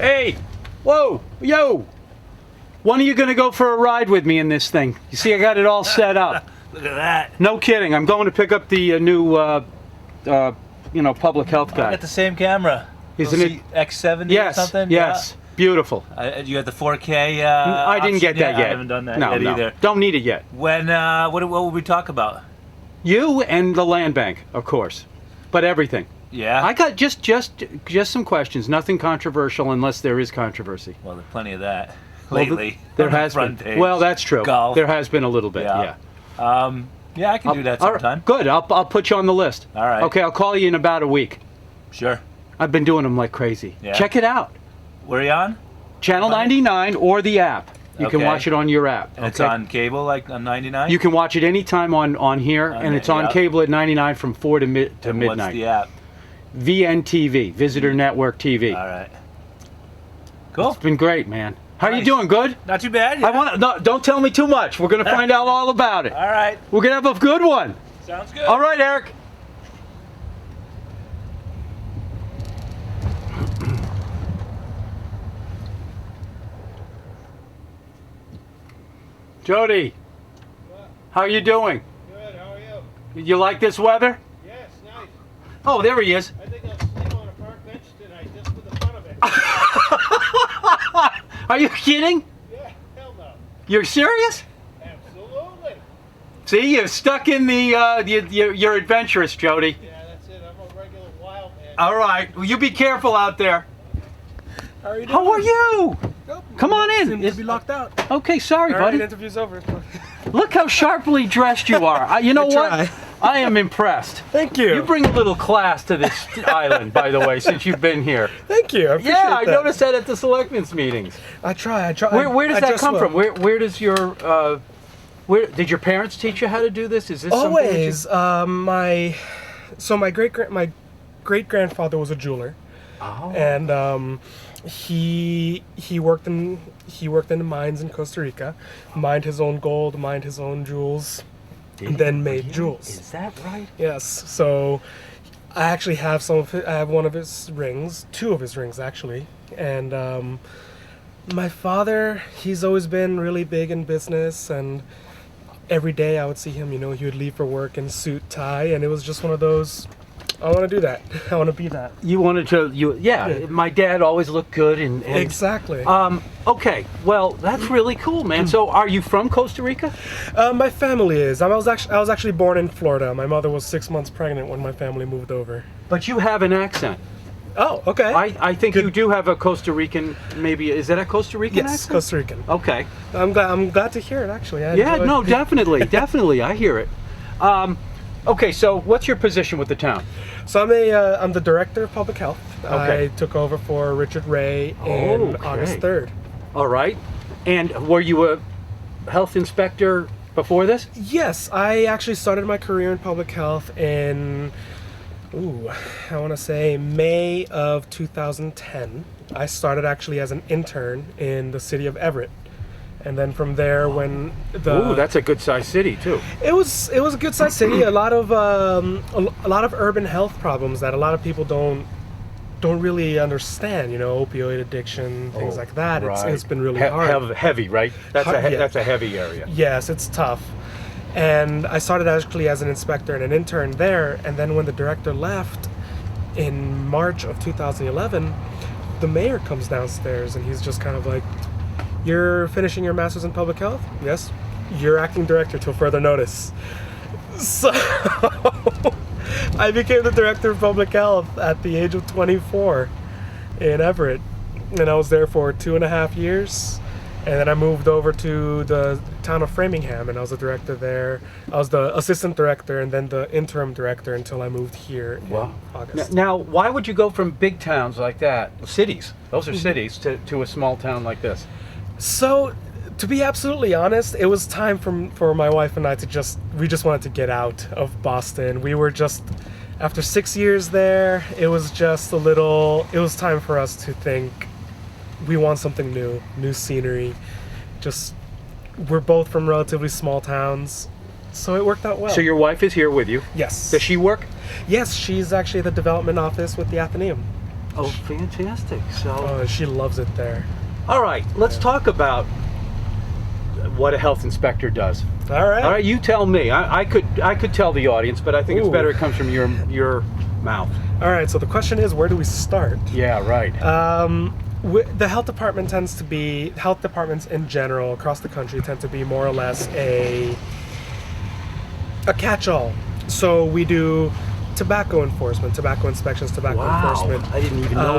Hey! Whoa! Yo! When are you gonna go for a ride with me in this thing? You see, I got it all set up. Look at that. No kidding. I'm going to pick up the new, public health guy. I got the same camera. Isn't it X70 yes, or something? Yes. Yeah. Beautiful. You got the 4K. I didn't get that yet. I haven't done that yet either. Don't need it yet. When? What will we talk about? You and the land bank, of course, but everything. Yeah. I got just some questions. Nothing controversial, unless there is controversy. Well, there's plenty of that lately. There has been. Page. Well, that's true. Golf. There has been a little bit. Yeah. Yeah, I can do that sometime. Good. I'll put you on the list. All right. Okay, I'll call you in about a week. Sure. I've been doing them like crazy. Yeah. Check it out. Where are you on? Channel 99 or the app. You can watch it on your app. And it's on cable, like on 99? You can watch it anytime on here, and it's on cable at 99 from 4 to midnight. What's the app? VNTV, Visitor Network TV. All right. Cool. It's been great, man. How are you doing? Good? Not too bad. Yeah. Don't tell me too much. We're going to find out all about it. All right. We're going to have a good one. Sounds good. All right, Eric. Jody, how are you doing? Good, how are you? You like this weather? Yes, nice. Oh, there he is. I think I'll sleep on a park bench tonight just for the fun of it. Are you kidding? Yeah, hell no. You're serious? Absolutely. See, you're stuck in you're adventurous, Jody. Yeah, that's it. I'm a regular wild man. All right, well, you be careful out there. How are you doing? How are you? Nope. Come on in. Seem to be locked out. Okay, sorry, All buddy. right, interview's over. Look how sharply dressed you are. You know what? try. I am impressed. Thank you. You bring a little class to this island, by the way, since you've been here. Thank you. I appreciate Yeah, I that. noticed that at the selectmen's meetings. I try. Where does that just come will. from? Where does your where did your parents teach you how to do this? Is this Always. My great grandfather was a jeweler. Oh. And he worked in the mines in Costa Rica, mined his own gold, mined his own jewels, and then made jewels. Is that right? Yes. So I actually have I have one of his rings, two of his rings actually, and my father, he's always been really big in business, and every day I would see him. He would leave for work in suit, tie, and it was just one of those. I want to do that. I want to be that. You wanted to, yeah. My dad always looked good, and exactly. Okay, well, that's really cool, man. So, are you from Costa Rica? My family is. I was actually born in Florida. My mother was 6 months pregnant when my family moved over. But you have an accent. Oh, okay. I think you do have a Costa Rican. Maybe is that a Costa Rican accent? Yes, Costa Rican. Okay. I'm glad to hear it. Actually. No, definitely. I hear it. Okay, so what's your position with the town? So I'm the director of public health. Okay. I took over for Richard Ray in August 3rd. All right. And were you a health inspector before this? Yes, I actually started my career in public health in, I want to say May of 2010. I started actually as an intern in the city of Everett. And then from there, when that's a good sized city too. It was a good sized city. A lot of urban health problems that a lot of people don't really understand. Opioid addiction, things like that. Right. It's been really hard. Heavy, right? That's a heavy area. Yes, it's tough. And I started actually as an inspector and an intern there. And then when the director left in March of 2011, the mayor comes downstairs and he's just kind of like, "You're finishing your master's in public health?" "Yes." "You're acting director till further notice." So I became the director of public health at the age of 24 in Everett. And I was there for 2.5 years. And then I moved over to the town of Framingham, and I was the director there. I was the assistant director and then the interim director until I moved here in August. Now, why would you go from big towns like that, cities, those are cities, to a small town like this? So, to be absolutely honest, it was time for my wife and I we just wanted to get out of Boston. We were just, after 6 years there, it was time for us to think, we want something new scenery. We're both from relatively small towns, so it worked out well. So your wife is here with you? Yes. Does she work? Yes, she's actually at the development office with the Athenaeum. Oh, fantastic. So, Oh, she loves it there. all right, let's talk about what a health inspector does. All right. All right, you tell me. I could tell the audience, but I think it's Ooh. better it comes from your mouth. All right. So the question is, where do we start? Yeah, right. The health departments in general across the country tend to be more or less a catch-all. So we do tobacco enforcement, tobacco inspections, tobacco enforcement. I didn't even know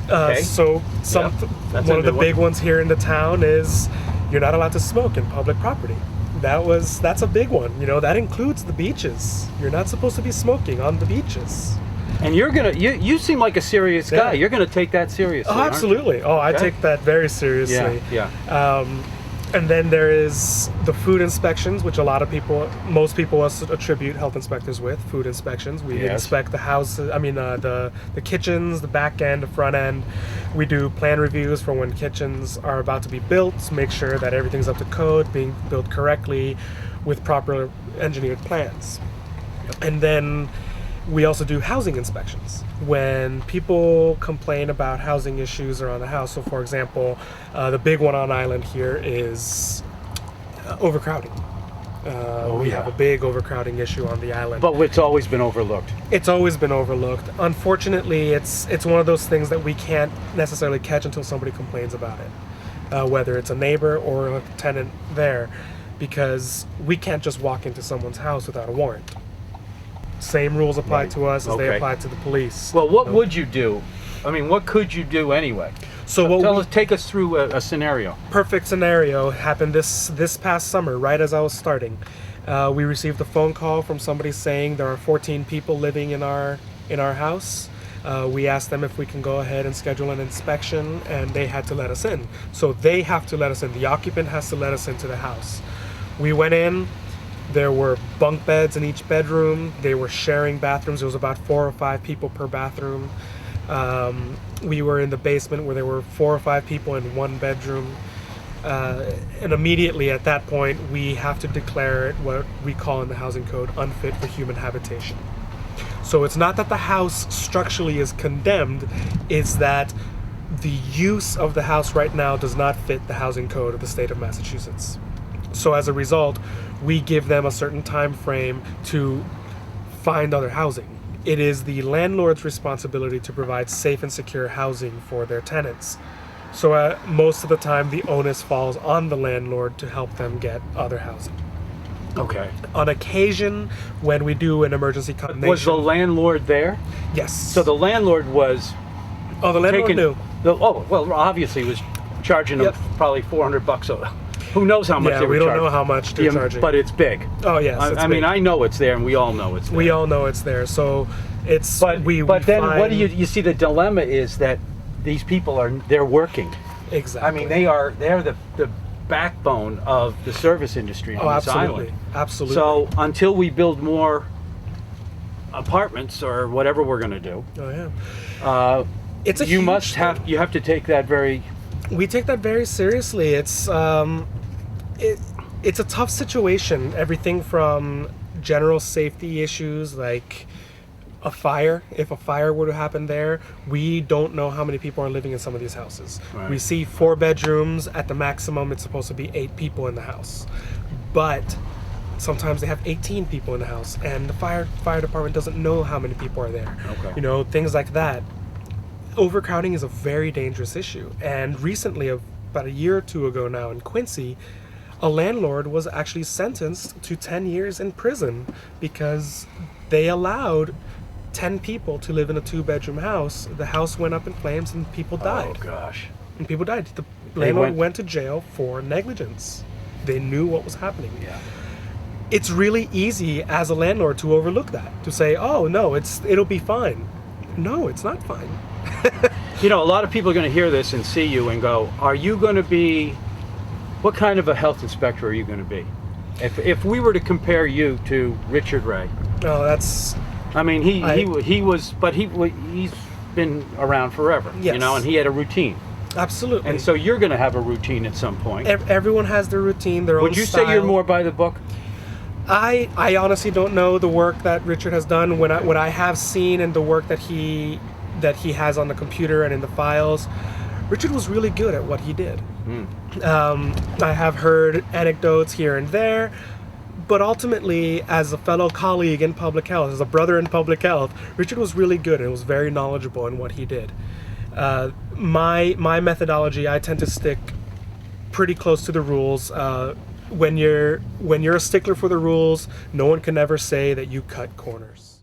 that. Okay. So Yep. That's one a of the new big ones here in the town is you're not allowed to smoke in public property. That's a big one. That includes the beaches. You're not supposed to be smoking on the beaches. And you seem like a serious guy. Yeah. You're gonna take that seriously. Oh, aren't you? absolutely. Oh, I Okay. take that very seriously. Yeah. And then there is the food inspections, which most people attribute health inspectors with food inspections. We Yes. inspect the house. The kitchens, the back end, the front end. We do plan reviews for when kitchens are about to be built, to make sure that everything's up to code, being built correctly, with proper engineered plans. And then we also do housing inspections when people complain about housing issues around the house. So, for example, the big one on island here is overcrowding. We have a big overcrowding issue on the island. But it's always been overlooked. It's always been overlooked. Unfortunately, it's one of those things that we can't necessarily catch until somebody complains about it, whether it's a neighbor or a tenant there, because we can't just walk into someone's house without a warrant. Same rules apply Right. to us as they Okay. apply to the police. Well, what would you do? I mean, what could you do anyway? So Take us through a scenario. perfect scenario happened this past summer, right as I was starting. We received a phone call from somebody saying there are 14 people living in our house. We asked them if we can go ahead and schedule an inspection, and they had to let us in. So they have to let us in. The occupant has to let us into the house. We went in. There were bunk beds in each bedroom. They were sharing bathrooms. There was about 4 or 5 people per bathroom. We were in the basement where there were 4 or 5 people in one bedroom. And immediately at that point, we have to declare it what we call in the housing code unfit for human habitation. So it's not that the house structurally is condemned, it's that the use of the house right now does not fit the housing code of the state of Massachusetts. So as a result, we give them a certain time frame to find other housing. It is the landlord's responsibility to provide safe and secure housing for their tenants. So most of the time, the onus falls on the landlord to help them get other housing. Okay. On occasion, when we do an emergency condemnation... Was the landlord there? Yes. So the landlord was Oh, the landlord knew. Obviously he was charging them Yep. probably $400. Who knows how much Yeah, they were we don't charging. know how much they're charging. But it's big. Oh, yes. I mean, I know it's there, and we all know it's there. We all know it's there. So it's... But we then what do find- you see? The dilemma is that these people they're working. Exactly. I mean, they're the backbone of the service industry on this absolutely. island. Absolutely. So until we build more apartments or whatever we're going to do, Oh, yeah. It's a you huge must thing. you have to take that very. We take that very seriously. It's a tough situation. Everything from general safety issues like a fire. If a fire were to happen there, we don't know how many people are living in some of these houses. Right. We see 4 bedrooms. At the maximum, it's supposed to be 8 people in the house. But sometimes they have 18 people in the house, and the fire department doesn't know how many people are there. Okay. Things like that. Overcrowding is a very dangerous issue. And recently, about a year or 2 ago now in Quincy, a landlord was actually sentenced to 10 years in prison because they allowed 10 people to live in a 2-bedroom house. The house went up in flames and people died. Oh gosh. And people died. The landlord went to jail for negligence. They knew what was happening. Yeah. It's really easy as a landlord to overlook that, to say, "Oh no, it'll be fine." No, it's not fine. A lot of people are going to hear this and see you and go, "Are you going to be? What kind of a health inspector are you going to be?" If we were to compare you to Richard Ray, No, that's I mean, he's been around forever, Yes. and he had a routine, absolutely. and so you're going to have a routine at some point. Everyone has their routine, their own Would you style. say you're more by the book? I honestly don't know the work that Richard has done. What I have seen and the work that he that he has on the computer and in the files, Richard was really good at what he did. I have heard anecdotes here and there, but ultimately, as a fellow colleague in public health, as a brother in public health, Richard was really good and was very knowledgeable in what he did. My methodology, I tend to stick pretty close to the rules. When you're a stickler for the rules, no one can ever say that you cut corners.